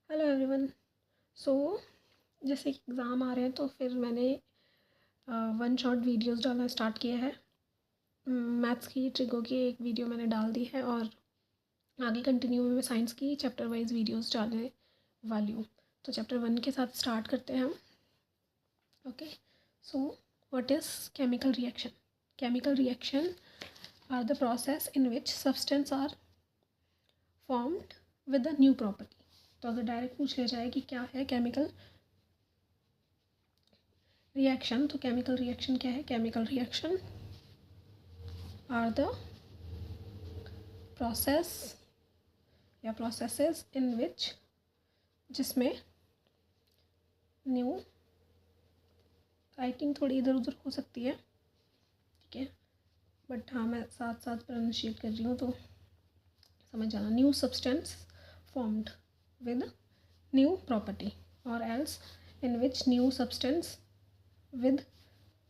Hello everyone. सो जैसे कि exam आ रहे हैं तो फिर मैंने वन शॉट वीडियोस डालना स्टार्ट किया है। मैथ्स की ट्रिकों की एक वीडियो मैंने डाल दी है और आगे कंटिन्यू में मैं साइंस की चैप्टर वाइज वीडियोस डालने वाली हूँ। तो चैप्टर 1 के साथ स्टार्ट करते हैं हम। Okay, so what is chemical reaction? Chemical reaction are the process in which substance are formed with a new property. तो अगर डायरेक्ट पूछ लिया जाए कि क्या है केमिकल रिएक्शन, तो केमिकल रिएक्शन क्या है? Chemical reaction are the process या प्रोसेसेस इन विच, जिसमें न्यू, राइटिंग थोड़ी इधर उधर हो सकती है, ठीक है, बट हाँ मैं साथ साथ प्रोनाउंशिएट कर रही हूँ तो समझ जाना। New substance formed with new property, और else in which new substance with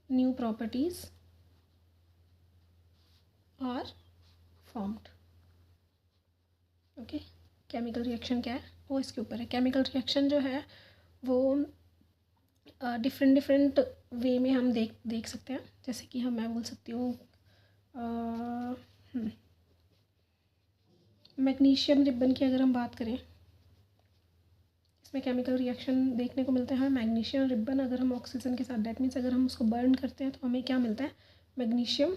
new properties are formed। Okay, chemical reaction क्या है वो इसके ऊपर है। केमिकल रिएक्शन जो है वो डिफरेंट वे में हम देख सकते हैं। जैसे कि मैं बोल सकती हूँ मैग्नीशियम रिबन की अगर हम बात करें, इसमें केमिकल रिएक्शन देखने को मिलता है हमें मैग्नीशियम रिबन। अगर हम ऑक्सीजन के साथ, डेट मीन्स अगर हम उसको बर्न करते हैं तो हमें क्या मिलता है? Magnesium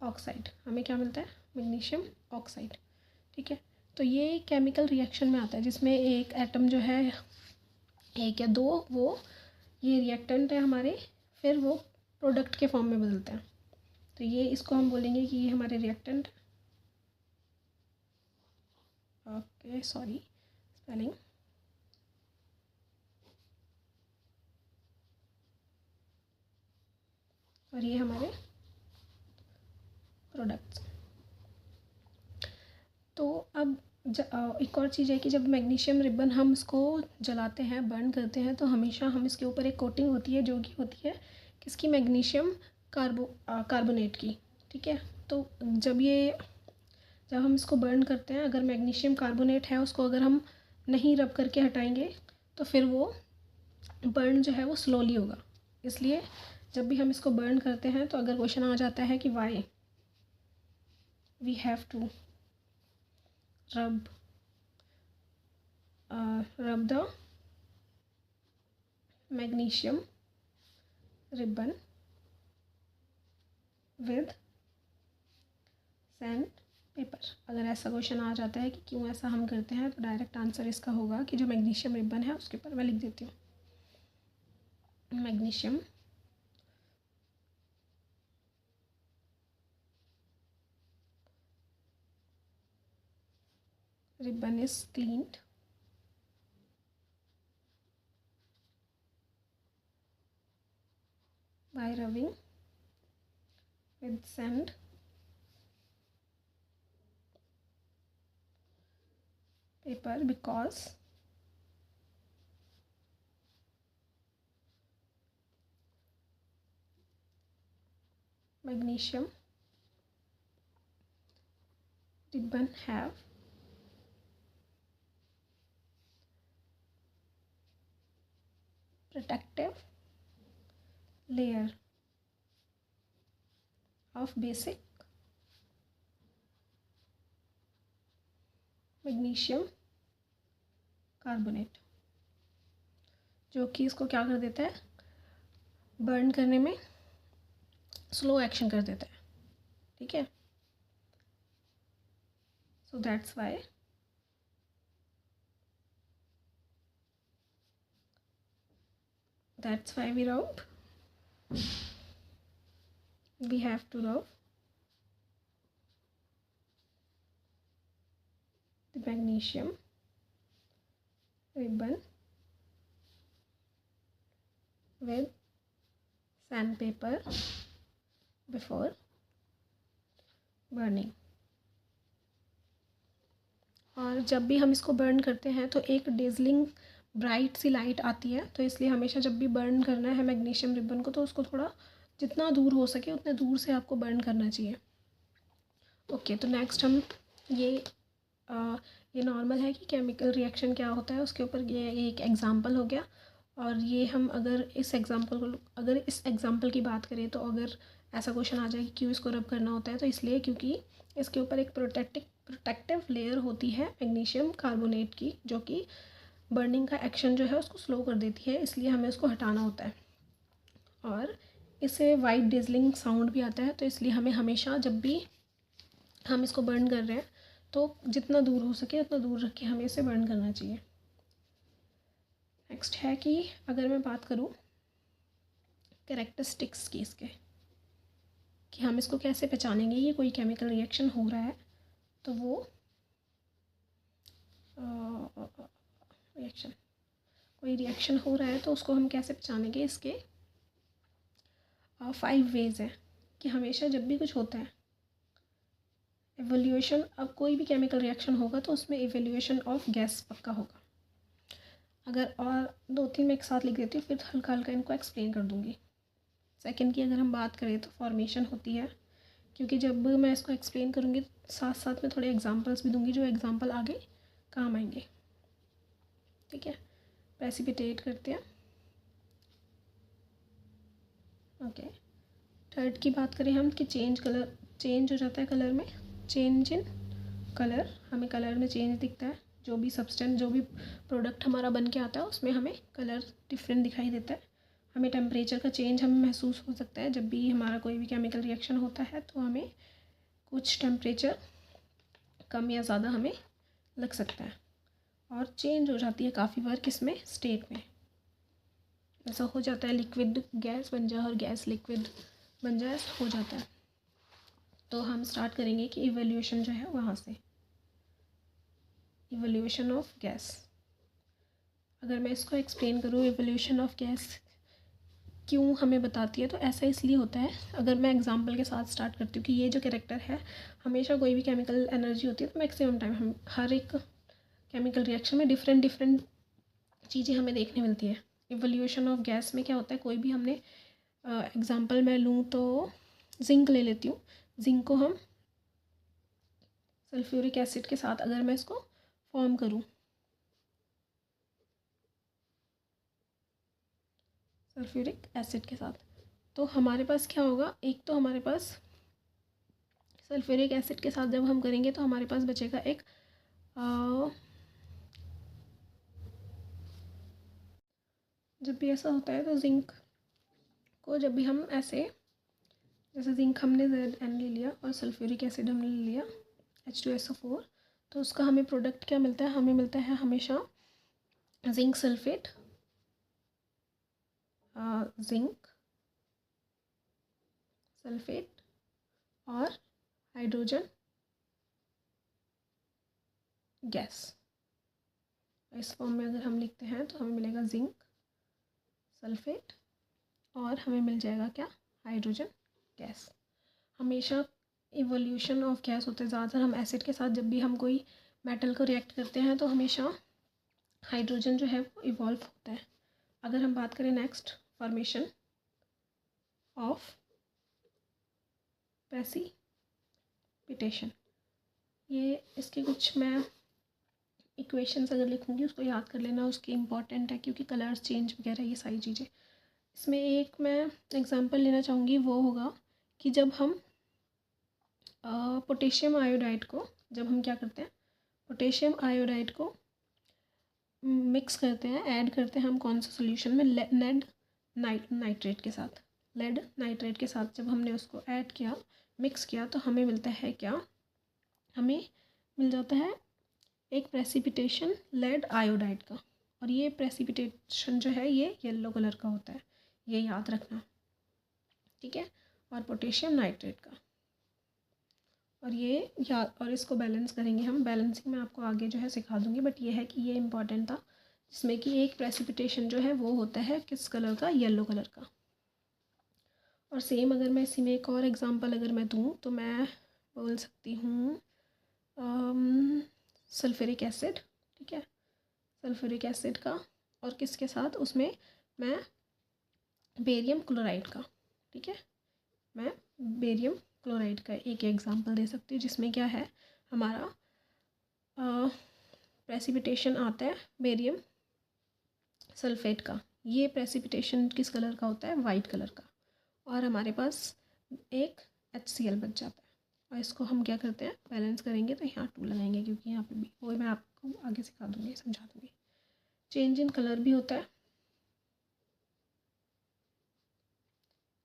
oxide. हमें क्या मिलता है? मैग्नीशियम ऑक्साइड, ठीक है। तो ये केमिकल रिएक्शन में आता है जिसमें एक एटम जो है, एक या दो, वो ये रिएक्टेंट है हमारे, फिर वो प्रोडक्ट के फॉर्म में बदलते हैं। तो ये इसको हम बोलेंगे कि ये हमारे रिएक्टेंट। Okay, sorry spelling. और ये हमारे प्रोडक्ट्स। तो अब एक और चीज़ है कि जब मैग्नीशियम रिबन हम इसको जलाते हैं, बर्न करते हैं, तो हमेशा हम इसके ऊपर एक कोटिंग होती है जो कि होती है किसकी? मैग्नीशियम कार्बोनेट की, ठीक है। तो जब हम इसको बर्न करते हैं, अगर मैग्नीशियम कार्बोनेट है उसको अगर हम नहीं रब करके हटाएंगे तो फिर वो बर्न जो है वो स्लोली होगा। इसलिए जब भी हम इसको बर्न करते हैं तो अगर क्वेश्चन आ जाता है कि why we have to rub the magnesium ribbon with sand paper, अगर ऐसा क्वेश्चन आ जाता है कि क्यों ऐसा हम करते हैं, तो डायरेक्ट आंसर इसका होगा कि जो मैग्नीशियम रिबन है उसके ऊपर मैं लिख देती हूँ magnesium ribbon is cleaned by rubbing with sand paper because magnesium ribbon have protective layer of basic magnesium carbonate, जो कि इसको क्या कर देता है? बर्न करने में स्लो एक्शन कर देता है, ठीक है। So that's why we have to rub the magnesium ribbon with sandpaper before burning। और जब भी हम इसको बर्न करते हैं तो एक डेजलिंग ब्राइट सी लाइट आती है, तो इसलिए हमेशा जब भी बर्न करना है मैग्नीशियम रिबन को तो उसको थोड़ा जितना दूर हो सके उतने दूर से आपको बर्न करना चाहिए। ओके, तो नेक्स्ट हम ये ये नॉर्मल है कि केमिकल रिएक्शन क्या होता है, उसके ऊपर ये एक एग्ज़ाम्पल हो गया। और ये हम अगर इस एग्ज़ाम्पल की बात करें तो अगर ऐसा क्वेश्चन आ जाए कि क्यों इसको रब करना होता है, तो इसलिए क्योंकि इसके ऊपर एक प्रोटेक्टिव लेयर होती है मैग्नीशियम कार्बोनेट की, जो कि बर्निंग का एक्शन जो है उसको स्लो कर देती है, इसलिए हमें उसको हटाना होता है। और इससे वाइट डिजलिंग साउंड भी आता है, तो इसलिए हमें हमेशा जब भी हम इसको बर्न कर रहे हैं तो जितना दूर हो सके उतना दूर रख के हमें इसे बर्न करना चाहिए। नेक्स्ट है कि अगर मैं बात करूँ कैरेक्टरिस्टिक्स की इसके, कि हम इसको कैसे पहचानेंगे ये कोई केमिकल रिएक्शन हो रहा है, तो वो रिएक्शन हो रहा है तो उसको हम कैसे पहचानेंगे। इसके 5 वेज़ हैं कि हमेशा जब भी कुछ होता है एवोल्यूशन, अब कोई भी केमिकल रिएक्शन होगा तो उसमें एवोल्यूशन ऑफ गैस पक्का होगा। अगर और 2-3 मैं एक साथ लिख देती हूँ, फिर हल्का हल्का इनको एक्सप्लेन कर दूँगी। सेकंड की अगर हम बात करें तो फॉर्मेशन होती है, क्योंकि जब मैं इसको एक्सप्लेन करूँगी साथ साथ में थोड़े एग्जांपल्स भी दूँगी, जो एग्जांपल आगे काम आएंगे। ठीक है, प्रेसिपिटेट करते हैं। ओके, थर्ड की बात करें हम कि चेंज हो जाता है कलर में, चेंज इन कलर, हमें कलर में चेंज दिखता है। जो भी सब्सटेंस, जो भी प्रोडक्ट हमारा बन के आता है उसमें हमें कलर डिफरेंट दिखाई देता है। हमें टेम्परेचर का चेंज हमें महसूस हो सकता है, जब भी हमारा कोई भी केमिकल रिएक्शन होता है तो हमें कुछ टेम्परेचर कम या ज़्यादा हमें लग सकता है। और चेंज हो जाती है काफ़ी बार किसमें, स्टेट में। ऐसा हो जाता है लिक्विड गैस बन जाए और गैस लिक्विड बन जाए, हो जाता है। तो हम स्टार्ट करेंगे कि इवोल्यूशन जो है वहाँ से, इवोल्यूशन ऑफ गैस। अगर मैं इसको एक्सप्लेन करूँ इवोल्यूशन ऑफ गैस क्यों हमें बताती है, तो ऐसा इसलिए होता है। अगर मैं एग्जांपल के साथ स्टार्ट करती हूँ कि ये जो कैरेक्टर है, हमेशा कोई भी केमिकल एनर्जी होती है तो मैक्सिमम टाइम हम हर एक केमिकल रिएक्शन में डिफरेंट चीज़ें हमें देखने मिलती है। इवोल्यूशन ऑफ गैस में क्या होता है, कोई भी हमने एग्जांपल मैं लूँ तो जिंक ले लेती हूँ। जिंक को हम सल्फ्यूरिक एसिड के साथ अगर मैं इसको फॉर्म करूँ, सल्फ्यूरिक एसिड के साथ, तो हमारे पास क्या होगा, एक तो हमारे पास सल्फ्यूरिक एसिड के साथ जब हम करेंगे तो हमारे पास बचेगा एक जब भी ऐसा होता है तो जिंक को जब भी हम ऐसे, जैसे जिंक हमने ZN ले लिया और सल्फ्यूरिक एसिड हमने ले लिया H2SO4, तो उसका हमें प्रोडक्ट क्या मिलता है, हमें मिलता है हमेशा जिंक सल्फेट, जिंक सल्फेट और हाइड्रोजन गैस। इस फॉर्म में अगर हम लिखते हैं तो हमें मिलेगा जिंक सल्फेट और हमें मिल जाएगा क्या, हाइड्रोजन गैस। हमेशा इवोल्यूशन ऑफ गैस होते हैं, ज़्यादातर हम एसिड के साथ जब भी हम कोई मेटल को रिएक्ट करते हैं तो हमेशा हाइड्रोजन जो है वो इवॉल्व होता है। अगर हम बात करें नेक्स्ट, फॉर्मेशन ऑफ प्रेसिपिटेशन, ये इसके कुछ मैं इक्वेशंस अगर लिखूँगी उसको याद कर लेना, उसकी इम्पॉर्टेंट है क्योंकि कलर्स चेंज वगैरह ये सारी चीज़ें। इसमें एक मैं एग्जांपल लेना चाहूँगी, वो होगा कि जब हम पोटेशियम आयोडाइड को, जब हम क्या करते हैं, पोटेशियम आयोडाइड को मिक्स करते हैं, ऐड करते हैं हम कौन सा सोल्यूशन में, लेड नाइट्रेट के साथ। लेड नाइट्रेट के साथ जब हमने उसको ऐड किया, मिक्स किया, तो हमें मिलता है क्या, हमें मिल जाता है एक प्रेसिपिटेशन लेड आयोडाइड का। और ये प्रेसिपिटेशन जो है ये येलो कलर का होता है, ये याद रखना। ठीक है, और पोटेशियम नाइट्रेट का, और ये याद, और इसको बैलेंस करेंगे हम। बैलेंसिंग मैं आपको आगे जो है सिखा दूँगी, बट ये है कि ये इंपॉर्टेंट था, जिसमें कि एक प्रेसिपिटेशन जो है वो होता है किस कलर का, येलो कलर का। और सेम अगर मैं इसी में एक और एग्जांपल अगर मैं दूँ तो मैं बोल सकती हूँ सल्फ्यूरिक एसिड। ठीक है, सल्फ्यूरिक एसिड का, और किसके साथ, उसमें मैं बेरियम क्लोराइड का। ठीक है, मैं बेरियम क्लोराइड का एक एग्जांपल दे सकती हूँ, जिसमें क्या है, हमारा प्रेसिपिटेशन आता है बेरियम सल्फेट का। ये प्रेसिपिटेशन किस कलर का होता है? वाइट कलर का। और हमारे पास एक HCl बच जाता है। और इसको हम क्या करते हैं? बैलेंस करेंगे तो यहाँ 2 लगाएंगे, क्योंकि यहाँ पे भी वो मैं आपको आगे सिखा दूँगी, समझा दूँगी। चेंज इन कलर भी होता है।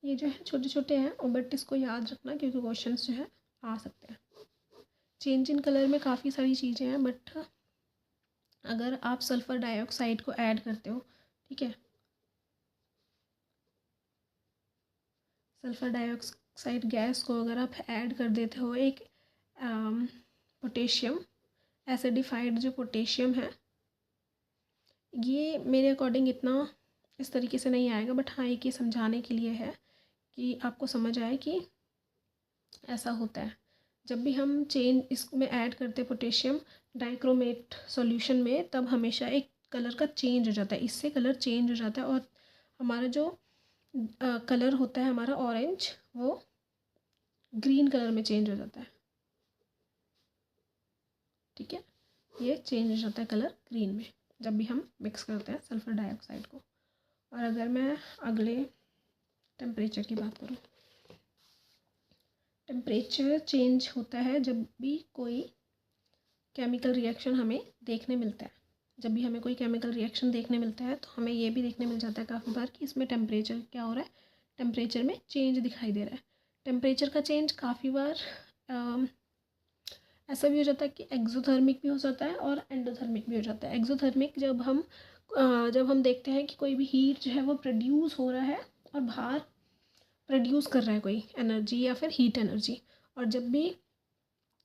ये जो है छोटे छोटे हैं, और बट इसको याद रखना क्योंकि क्वेश्चंस जो है आ सकते हैं। चेंज इन कलर में काफ़ी सारी चीज़ें हैं, बट अगर आप सल्फ़र डाइऑक्साइड को ऐड करते हो, ठीक है, सल्फ़र डाइऑक्साइड गैस को अगर आप ऐड कर देते हो एक पोटेशियम एसिडिफाइड जो पोटेशियम है, ये मेरे अकॉर्डिंग इतना इस तरीके से नहीं आएगा, बट हाँ एक ये समझाने के लिए है कि आपको समझ आए कि ऐसा होता है। जब भी हम चेंज इसमें ऐड करते हैं पोटेशियम डाइक्रोमेट सॉल्यूशन में, तब हमेशा एक कलर का चेंज हो जाता है, इससे कलर चेंज हो जाता है और हमारा जो कलर होता है हमारा ऑरेंज, वो ग्रीन कलर में चेंज हो जाता है। ठीक है, ये चेंज हो जाता है कलर ग्रीन में जब भी हम मिक्स करते हैं सल्फ़र डाइऑक्साइड को। और अगर मैं अगले टेम्परेचर की बात करूँ, टेम्परेचर चेंज होता है जब भी कोई केमिकल रिएक्शन हमें देखने मिलता है। जब भी हमें कोई केमिकल रिएक्शन देखने मिलता है तो हमें ये भी देखने मिल जाता है काफ़ी बार कि इसमें टेम्परेचर क्या हो रहा है, टेम्परेचर में चेंज दिखाई दे रहा है। टेम्परेचर का चेंज काफ़ी बार ऐसा भी हो जाता है कि एक्सोथर्मिक भी हो जाता है और एंडोथर्मिक भी हो जाता है। एक्सोथर्मिक जब हम देखते हैं कि कोई भी हीट जो है वो प्रोड्यूस हो रहा है और बाहर प्रोड्यूस कर रहा है कोई एनर्जी या फिर हीट एनर्जी, और जब भी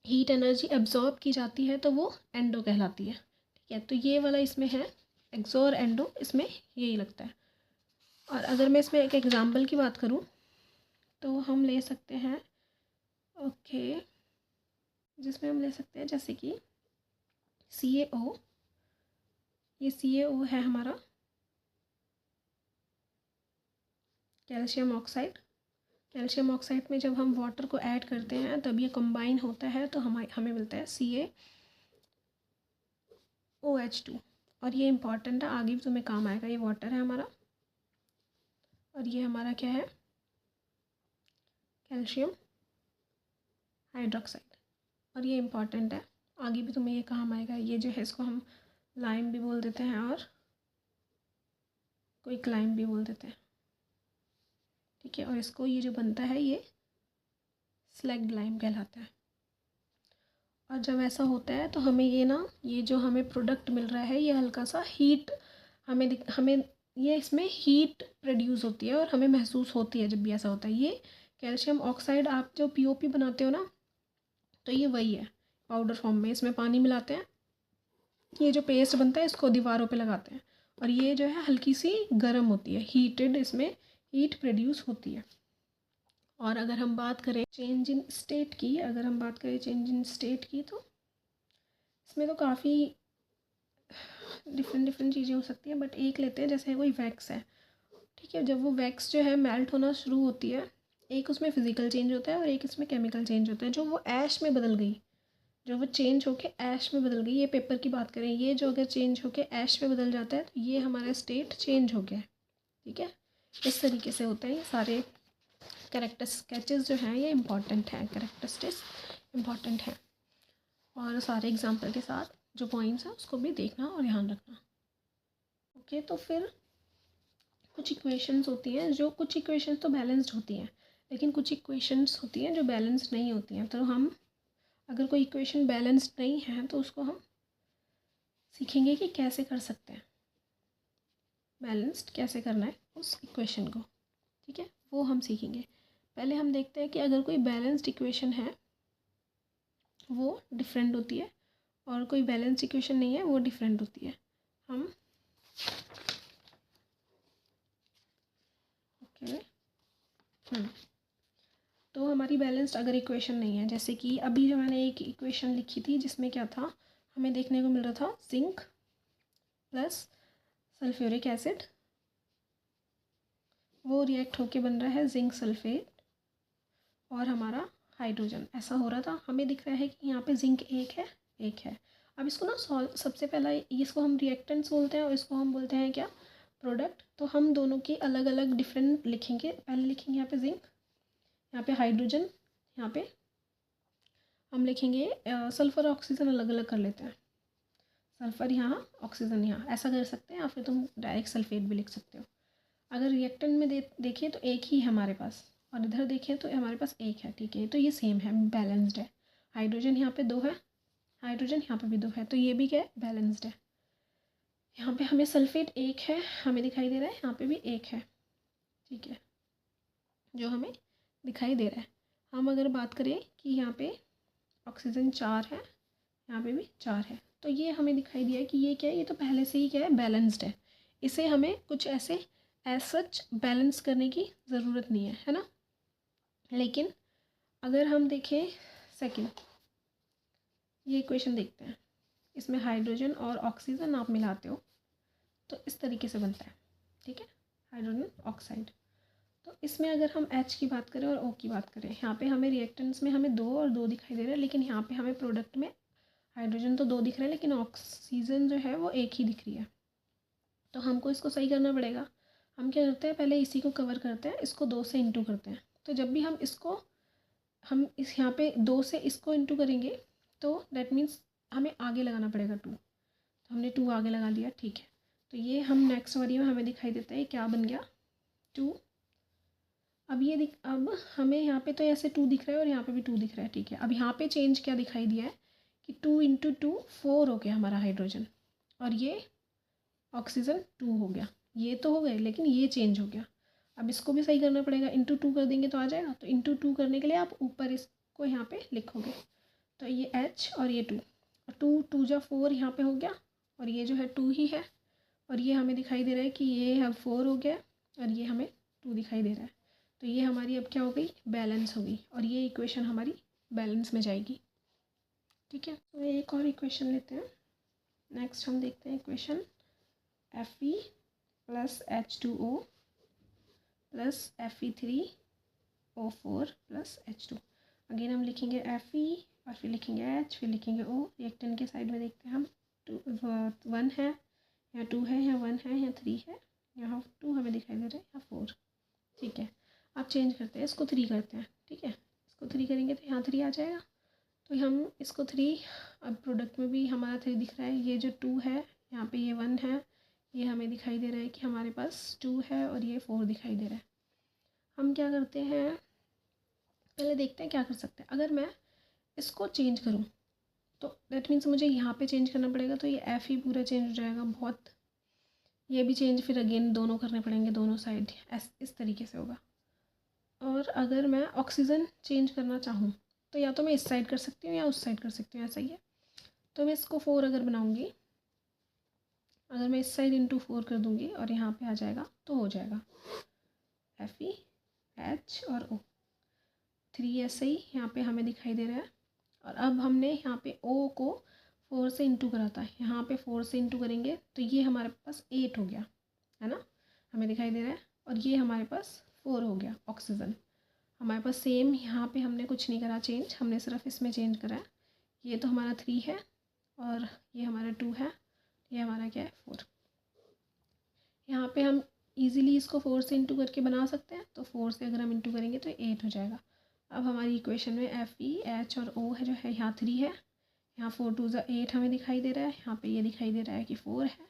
हीट एनर्जी एब्जॉर्ब की जाती है तो वो एंडो कहलाती है। ठीक है, तो ये वाला इसमें है, एक्सो और एंडो इसमें यही लगता है। और अगर मैं इसमें एक एग्जांपल की बात करूँ तो हम ले सकते हैं, ओके, जिसमें हम ले सकते हैं जैसे कि CaO। ये CaO है हमारा कैल्शियम ऑक्साइड। कैल्शियम ऑक्साइड में जब हम वाटर को ऐड करते हैं तब ये कंबाइन होता है तो हमें मिलता है CaOH2। और ये इम्पॉर्टेंट है, आगे भी तुम्हें काम आएगा। ये वाटर है हमारा और ये हमारा क्या है? Calcium hydroxide. और ये इम्पॉर्टेंट है, आगे भी तुम्हें ये काम आएगा। ये जो है इसको हम लाइम भी बोल देते हैं और कोई क्लाइम भी बोल देते हैं। ठीक है, और इसको ये जो बनता है ये स्लैग्ड लाइम कहलाता है। और जब ऐसा होता है तो हमें ये जो हमें प्रोडक्ट मिल रहा है ये हल्का सा हीट हमें ये इसमें हीट प्रोड्यूस होती है और हमें महसूस होती है जब भी ऐसा होता है। ये कैल्शियम ऑक्साइड आप जो POP बनाते हो ना, तो ये वही है पाउडर फॉर्म में। इसमें पानी मिलाते हैं, ये जो पेस्ट बनता है इसको दीवारों पे लगाते हैं और ये जो है हल्की सी गर्म होती है, हीटेड, इसमें हीट प्रोड्यूस होती है। और अगर हम बात करें चेंज इन स्टेट की, तो इसमें तो काफ़ी डिफरेंट चीज़ें हो सकती हैं, बट एक लेते हैं, जैसे कोई वैक्स है। ठीक है, जब वो वैक्स जो है मेल्ट होना शुरू होती है, एक उसमें फिजिकल चेंज होता है और एक इसमें केमिकल चेंज होता है। जो वो ऐश में बदल गई, जो वो चेंज होके ऐश में बदल गई, ये पेपर की बात करें, ये जो अगर चेंज होके ऐश में बदल जाता है तो ये हमारा स्टेट चेंज हो गया है। ठीक है, इस तरीके से होता है। ये सारे कैरेक्टर स्केचेस जो हैं ये इंपॉर्टेंट हैं, कैरेक्टरिस्टिक्स इंपॉर्टेंट हैं, और सारे एग्जाम्पल के साथ जो पॉइंट्स हैं उसको भी देखना और ध्यान रखना। ओके, तो फिर कुछ इक्वेशंस होती हैं, जो कुछ इक्वेशंस तो बैलेंस्ड होती हैं, लेकिन कुछ इक्वेशंस होती हैं जो बैलेंस्ड नहीं होती हैं। तो हम अगर कोई इक्वेशन बैलेंस्ड नहीं है तो उसको हम सीखेंगे कि कैसे कर सकते हैं, बैलेंस्ड कैसे करना है उस इक्वेशन को। ठीक है, वो हम सीखेंगे। पहले हम देखते हैं कि अगर कोई बैलेंस्ड इक्वेशन है वो डिफरेंट होती है और कोई बैलेंस्ड इक्वेशन नहीं है वो डिफरेंट होती है। हम ओके तो हमारी बैलेंस्ड अगर इक्वेशन नहीं है, जैसे कि अभी जो मैंने एक इक्वेशन लिखी थी जिसमें क्या था, हमें देखने को मिल रहा था जिंक प्लस सल्फ्यूरिक एसिड, वो रिएक्ट होके बन रहा है जिंक सल्फेट और हमारा हाइड्रोजन, ऐसा हो रहा था। हमें दिख रहा है कि यहाँ पे जिंक एक है, अब इसको ना सॉल्व, सबसे पहला इसको हम रिएक्टेंट्स बोलते हैं और इसको हम बोलते हैं क्या, प्रोडक्ट। तो हम दोनों की अलग अलग डिफरेंट लिखेंगे। पहले लिखेंगे यहाँ पे जिंक, यहाँ पे हाइड्रोजन, यहाँ पे हम लिखेंगे सल्फ़र ऑक्सीजन अलग अलग कर लेते हैं। सल्फ़र यहाँ, ऑक्सीजन यहाँ, ऐसा कर सकते हैं, या फिर तुम डायरेक्ट सल्फेट भी लिख सकते हो। अगर रिएक्टेंट में देखें तो एक ही है हमारे पास, और इधर देखें तो हमारे पास एक है, ठीक है। तो ये सेम है, बैलेंस्ड है। हाइड्रोजन यहाँ पे 2 है, हाइड्रोजन यहाँ पे भी 2 है, तो ये भी क्या है, बैलेंस्ड है। यहाँ पे हमें सल्फेट 1 है, हमें दिखाई दे रहा है, यहाँ पे भी 1 है, ठीक है, जो हमें दिखाई दे रहा है। हम अगर बात करें कि यहाँ पे ऑक्सीजन 4 है, यहाँ पे भी 4 है, तो ये हमें दिखाई दिया है कि ये क्या है, ये तो पहले से ही क्या है, बैलेंस्ड है। इसे हमें कुछ ऐसे एज सच बैलेंस करने की ज़रूरत नहीं है ना। लेकिन अगर हम देखें सेकंड, ये इक्वेशन देखते हैं, इसमें हाइड्रोजन और ऑक्सीजन आप मिलाते हो तो इस तरीके से बनता है, ठीक है, हाइड्रोजन ऑक्साइड। तो इसमें अगर हम H की बात करें और O की बात करें, यहाँ पे हमें रिएक्टेंट्स में हमें 2 और 2 दिखाई दे रहा है, लेकिन यहाँ पे हमें प्रोडक्ट में हाइड्रोजन तो 2 दिख रहा है, लेकिन ऑक्सीजन जो है वो 1 ही दिख रही है। तो हमको इसको सही करना पड़ेगा। हम क्या करते हैं, पहले इसी को कवर करते हैं, इसको 2 से इंटू करते हैं। तो जब भी हम इसको, हम इस यहाँ पे 2 से इसको इंटू करेंगे तो दैट मीन्स हमें आगे लगाना पड़ेगा 2, तो हमने 2 आगे लगा लिया, ठीक है। तो ये हम नेक्स्ट वाली में हमें दिखाई देता है क्या बन गया, 2। अब ये अब हमें यहाँ पे तो ऐसे 2 दिख रहा है और यहाँ पे भी 2 दिख रहा है, ठीक है। अब यहाँ पे चेंज क्या दिखाई दिया है कि 2 इंटू 2 4 हो गया हमारा हाइड्रोजन, और ये ऑक्सीजन 2 हो गया। ये तो हो गए, लेकिन ये चेंज हो गया। अब इसको भी सही करना पड़ेगा, इंटू 2 कर देंगे तो आ जाएगा। तो इंटू 2 करने के लिए आप ऊपर इसको यहाँ पे लिखोगे, तो ये H और ये 2, और 2 2 जा 4 यहाँ पे हो गया, और ये जो है 2 ही है, और ये हमें दिखाई दे रहा है कि ये अब 4 हो गया, और ये हमें 2 दिखाई दे रहा है। तो ये हमारी अब क्या हो गई, बैलेंस हो गई, और ये इक्वेशन हमारी बैलेंस में जाएगी, ठीक है। तो एक और इक्वेशन लेते हैं। नेक्स्ट हम देखते हैं equation Fe plus H2O plus Fe3O4 plus H2। Again हम लिखेंगे Fe और फिर लिखेंगे H, फिर लिखेंगे O। रिएक्टेंट के साइड में देखते हैं हम, 1 है, यहाँ 2 है, यहाँ 1 है, यहाँ 3 है, यहाँ 2 हमें दिखाई दे रहा है, यहाँ 4, ठीक है। आप चेंज करते हैं, इसको 3 करते हैं, ठीक है। इसको 3 करेंगे तो यहाँ 3 आ जाएगा, तो हम इसको 3, अब प्रोडक्ट में भी हमारा 3 दिख रहा है। ये जो 2 है, यहाँ पे ये 1 है, ये हमें दिखाई दे रहा है कि हमारे पास 2 है, और ये 4 दिखाई दे रहा है। हम क्या करते हैं, पहले देखते हैं क्या कर सकते हैं। अगर मैं इसको चेंज करूँ तो दैट मीन्स मुझे यहाँ पे चेंज करना पड़ेगा, तो ये F ही पूरा चेंज हो जाएगा बहुत। ये भी चेंज फिर अगेन दोनों करने पड़ेंगे, दोनों साइड इस तरीके से होगा। और अगर मैं ऑक्सीजन चेंज करना चाहूँ तो या तो मैं इस साइड कर सकती हूँ या उस साइड कर सकती हूँ, ऐसा ही है। तो मैं इसको 4 अगर बनाऊँगी, अगर मैं इस साइड इंटू 4 कर दूँगी और यहाँ पे आ जाएगा, तो हो जाएगा Fe H और O, 3 ऐसे ही यहाँ पे हमें दिखाई दे रहा है। और अब हमने यहाँ पे O को 4 से इंटू करा था, यहाँ पे 4 से इंटू करेंगे तो ये हमारे पास 8 हो गया, है ना, हमें दिखाई दे रहा है। और ये हमारे पास 4 हो गया ऑक्सीजन। हमारे पास सेम, यहाँ पे हमने कुछ नहीं करा चेंज, हमने सिर्फ इसमें चेंज करा है। ये तो हमारा 3 है, और ये हमारा 2 है, ये हमारा क्या है, 4। यहाँ पे हम इजीली इसको 4 से इंटू करके बना सकते हैं, तो 4 से अगर हम इंटू करेंगे तो 8 हो जाएगा। अब हमारी इक्वेशन में Fe H और O है, जो है यहाँ 3 है, यहाँ 4 2 ज़ा 8 हमें दिखाई दे रहा है, यहाँ पे ये दिखाई दे रहा है कि 4 है,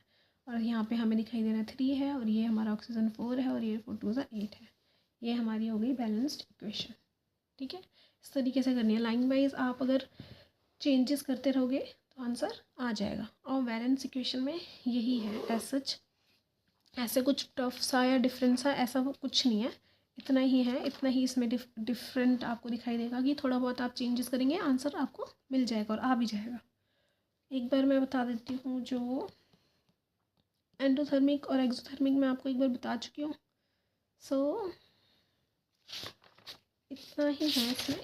और यहाँ पे हमें दिखाई दे रहा है 3 है, और ये हमारा ऑक्सीजन 4 है, और ये 4 2 ज़ा 8 है। ये हमारी हो गई बैलेंस्ड इक्वेशन, ठीक है। इस तरीके से करनी है, लाइन वाइज आप अगर चेंजेस करते रहोगे तो आंसर आ जाएगा। और बैलेंस इक्वेशन में यही है, एज सच ऐसे कुछ टफ सा या डिफरेंट सा ऐसा कुछ नहीं है, इतना ही है। इतना ही इसमें डिफरेंट आपको दिखाई देगा कि थोड़ा बहुत आप चेंजेस करेंगे, आंसर आपको मिल जाएगा और आ भी जाएगा। एक बार मैं बता देती हूँ, जो एंडोथर्मिक और एक्सोथर्मिक मैं आपको एक बार बता चुकी हूँ। सो इतना ही है इसमें।